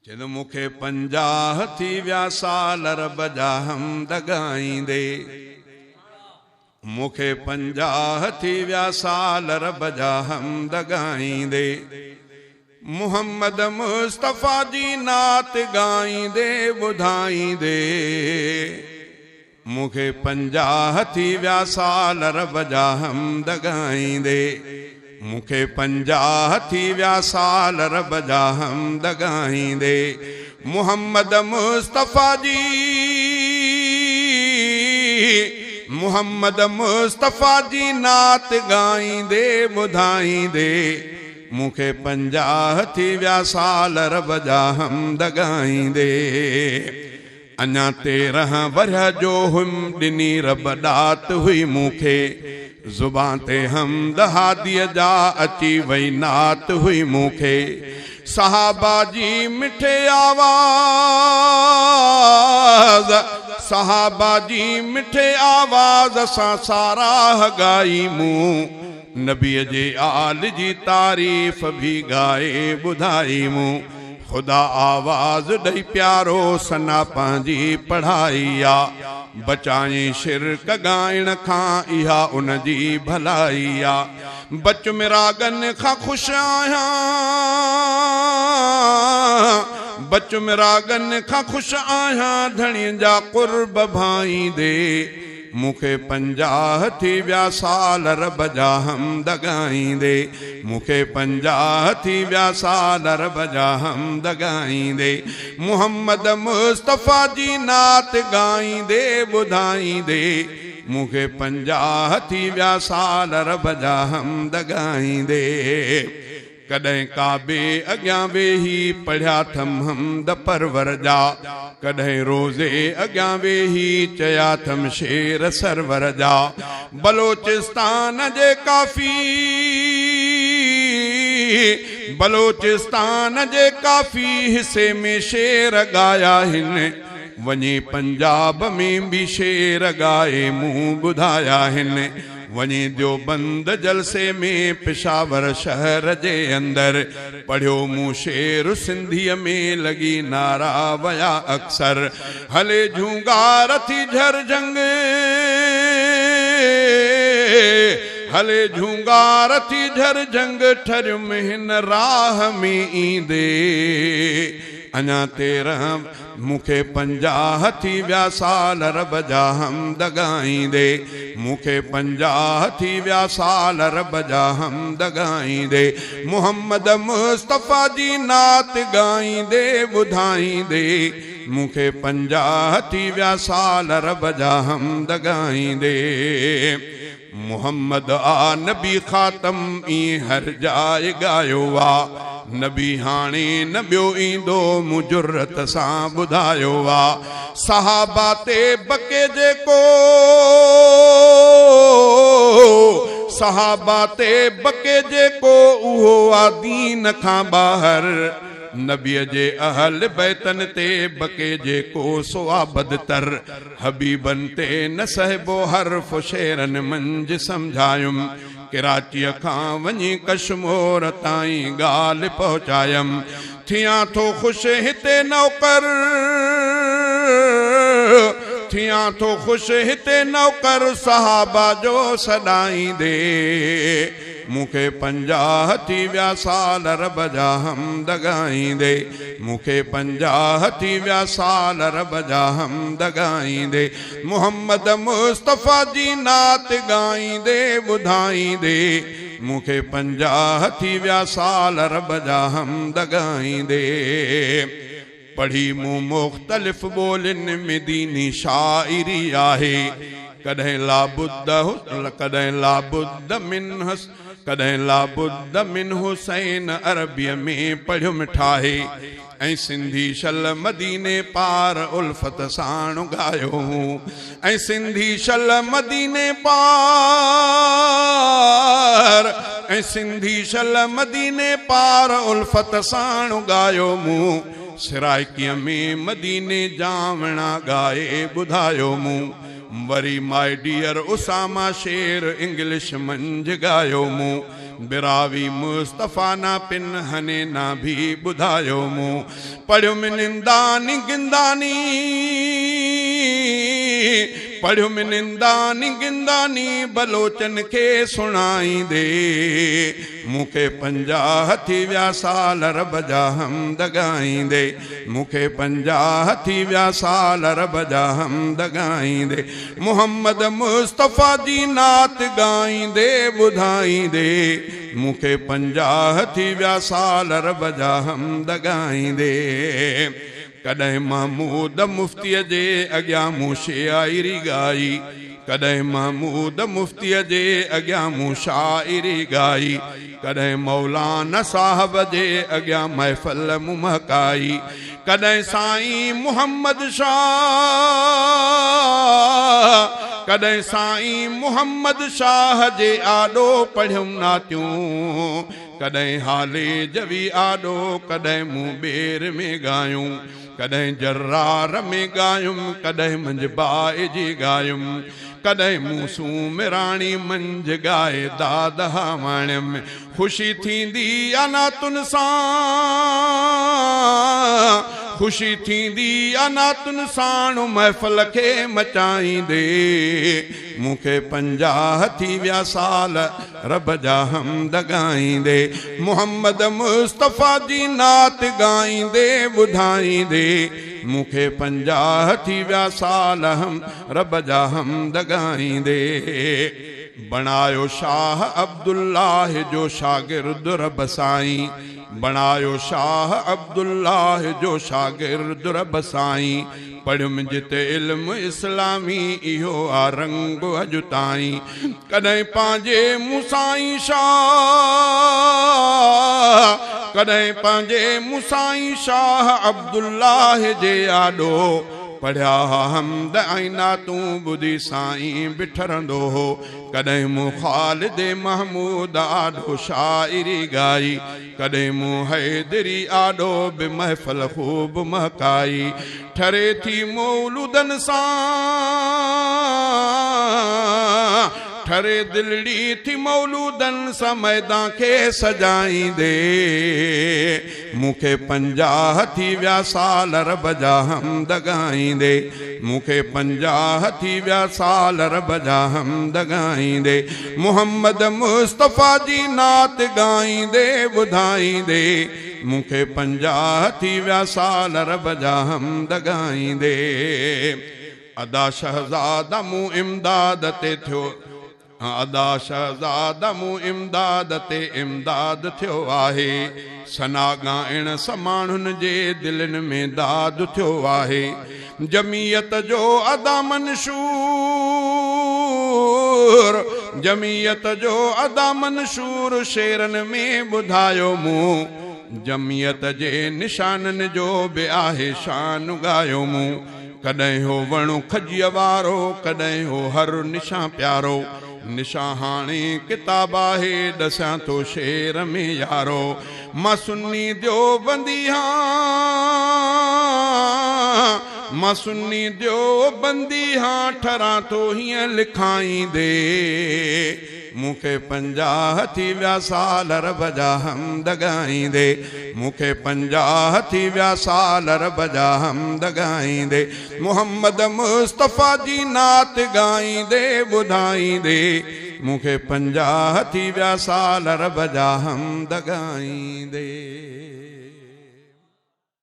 चल मुखे 50 थी व्या साल रब जा हमद गाईंदे, मुखे 50 थी व्या साल रब जा हमद गाईंदे, मुहम्मद मुस्तफा जी नात गाईंदे ॿुधाईंदे। मुखे 50 थी व्या साल रब जा हमद गाईंदे, मुखे 50 थी व्या साल रब जा हमद गाईंदे, मुहम्मद मुस्तफा जी, मुहम्मद मुस्तफा जी नात गाईंदे ॿुधाईंदे। मुखे 50 थी व्या साल रब जा हमद गाईंदे। अञा 13 वरह जो हुम ॾिनी रब ॾात हुई मुखे, ज़ुबान ते हमद हादीअ जा अची वई नात हुई मुखे। सहाबा जी मिठे आवाज़, सहाबा जी मिठे आवाज़ सां साराह गाई मूं, नबीअ जे आल जी तारीफ़ भी गाए ॿुधाई मूं। खुदा आवाज़ ॾई प्यारो सना पंहिंजी पढ़ाई आ, बचाई शिरक गाइण खां इहा उन जी भलाई आ। बच मिरागन खां ख़ुशि आहियां, बच मिरागन खां ख़ुशि आहियां, धणीअ जा कुर्ब भाईंदे। मुखे 50 थी व्या साल रब जा हमद गाईंदे, मुखे 50 थी व्या साल रब जा हमद गाईंदे, मुहम्मद मुस्तफा जी नात गाईंदे ॿुधाईंदे। मुखे 50 थी व्या साल रब जा हमद गाईंदे। कॾहिं काबे अॻियां वेही पढ़िया थम हमद परवर जा, कॾहिं रोज़े अॻियां वेही चया थम शेर सरवर जा। बलोचिस्तान जे काफ़ी, बलोचिस्तान जे काफ़ी हिस्से में शेर गाया हिन, वञी पंजाब में भी शेर गाए मूं ॿुधाया हिन। वञी देवबंद जलसे में पेशावर शहर जे अंदर पढ़ियो मूं शेर सिंधीअ में लगी नारा वया अक्सर। हले झूंगार थी झर जंग, हले झूंगार थी झर जंग, ठरियुम हिन राह में ईंदे। अञा 13 मुखे 50 थी व्या साल रब जा हमद गाईंदे, मुखे 50 थी व्या साल रब जा हमद गाईंदे। मुहम्मद मुस्तफा जी नात गाईंदे ॿुधाईंदे। मुखे 50 थी व्या साल रब जा हमद गाईंदे। मुहम्मद आ नबी खातम ई हर जाए गायो वा, नबी हाणे न ॿियो ईंदो मूं जुर्रत सां ॿुधायो वा। सहाबा ते बके जेको, सहाबा ते बके जेको, उहो आ दीन खां ॿाहिर। नबीअ जे अहल बैतन ते बके जेको, सो आ बदतर। हबीबन ते न सहबो हर्फ, शेरन मंझ समझायुम। कराचीअ खां वञी कश्मीर ताईं ॻाल्हि पहुचायम। थियां थो ख़ुशि हिते नौकर, थियां थो ख़ुशि हिते नौकर, सहाबा जो सॾाईंदे। मुखे 50 थी व्या साल रब जा हमद गाईंदे, मुखे 50 थी व्या साल रब जा हमद गाईंदे। मुहम्मद मुस्तफा जी नात गाईंदे ॿुधाईंदे। मुखे 50 थी व्या साल रब जा हमद गाईंदे। पढ़ी मूं मुख़्तलिफ़ ॿोलियुनि में दीनी शाइरी आहे, कॾहिं लाबुद्द, कॾहिं लाबुद्द मिन, कॾहिं लाबुद्द मिन हुसैन अरबीअ में पढ़ियुमि ठाहे। ऐं सिंधी शल मदीने पार उल्फत साण गायो हूं, ऐं सिंधी शल मदीने पार, ऐं सिंधी शल मदीने पार उल्फत साण गायो मूं। सिराइकीअ में मदीने जावणा गाए ॿुधायो मूं। वरी माय डियर उसामा शेर इंग्लिश मंझ गायो मूं। बिरावी मुस्तफ़ा ना पिन हने ना भी बुधायो मूं पढ़ियो निंदानी गिंदानी पढ़ियो निंदानी गिंदानी बलोचन के सुनाई दे मूंखे 50 थी विया साल रब जा हमद गाईंदे मूंखे 50 थी विया साल रब जा हमद गाईंदे मोहम्मद मुस्तफ़ा जी नात गाईंदे ॿुधाईंदे मूंखे 50 थी विया साल रब जा हमद गाईंदे कॾहिं महमूद मुफ्तीअ जे अॻियां मूं शाइरी ॻाई कॾहिं महमूद मुफ्तीअ जे अॻियां मूं शाइरी ॻाई कॾहिं मौलाना साहब जे अॻियां महफ़िल मूं महकाई कॾहिं साईं मुहम्मद शाह कॾहिं साईं मुहम्मद शाह जे आॾो पढ़ियुमि नातियूं कॾहिं हाले जवी आॾो कॾहिं मूं ॿेर में ॻायूं कॾहिं जर्रार में ॻायुमि कॾहिं मंझबाए जी ॻायुमि कॾहिं मूं सूमिराणी मंझ ॻाए दाद हावणियमि ख़ुशी थींदी अनातुनि सां ख़ुशी थींदी अनातुनि साण महफ़िल खे मचाईंदे मूंखे 50 थी विया साल रब जा हमद गाईंदे मोहम्मद मुस्तफ़ा जी नात गाईंदे ॿुधाईंदे मूंखे 50 थी विया साल हम रब जा हमद गाईंदे बणायो शाह अब्दुल्लाह जो शागिर्द रब साईं बणायो शाह अब्दुल्लाह जो शागिर्द रब साईं पढ़ियुमि जिते इल्मु इस्लामी इहो आ रंग अॼु ताईं कॾहिं पंहिंजे मुसाईं शाह कॾहिं पंहिंजे मुसाईं शाह अब्दुल्लाह जे आॾो पढ़िया हमद आईना तूं ॿुधी साईं बिठरंदो हो कॾहिं मूं ख़ालिद महमूद आॾो शाइरी ॻाई कॾहिं मूं हैदरी आॾो बि महफ़िल ख़ूब महकाई ठरे थी मौलूदनि सां ठरे दिलड़ी थी मौलूदनि सां मैदान खे सजाईंदे मूंखे 50 थी विया साल रब जा हमद गाईंदे मूंखे 50 थी विया साल रब जा हमद गाईंदे मोहम्मद मुस्तफ़ा जी नात गाईंदे ॿुधाईंदे मूंखे 50 थी विया साल रब जा हमद गाईंदे अदा शहज़ादा मूं इमदाद ते थियो अदा शहज़ादा मूं इमदाद ते इमदाद थियो आहे सना ॻाइण समाणुनि जे दिलनि में दाद थियो आहे जमीयत जो अदा मंशूर जमीयत जो अदा मंशूर शेरनि में ॿुधायो मूं जमीयत जे निशाननि जो बि आहे शान ॻायो मूं कॾहिं हो वणु खजीअ वारो कॾहिं हो हर निशां प्यारो निशा हाणे किताब आहे ॾसां थो शेर में यारो मां सुन्नी देवबंदी मां सुन्नी देवबंदी ठरां थो हीअं लिखाईंदे मूंखे 50 थी विया साल रब जा हमद गाईंदे मूंखे 50 थी विया साल रब जा हमद गाईंदे मोहम्मद मुस्तफ़ा जी नात गाईंदे ॿुधाईंदे मूंखे 50 थी विया साल रब जा हमद गाईंदे।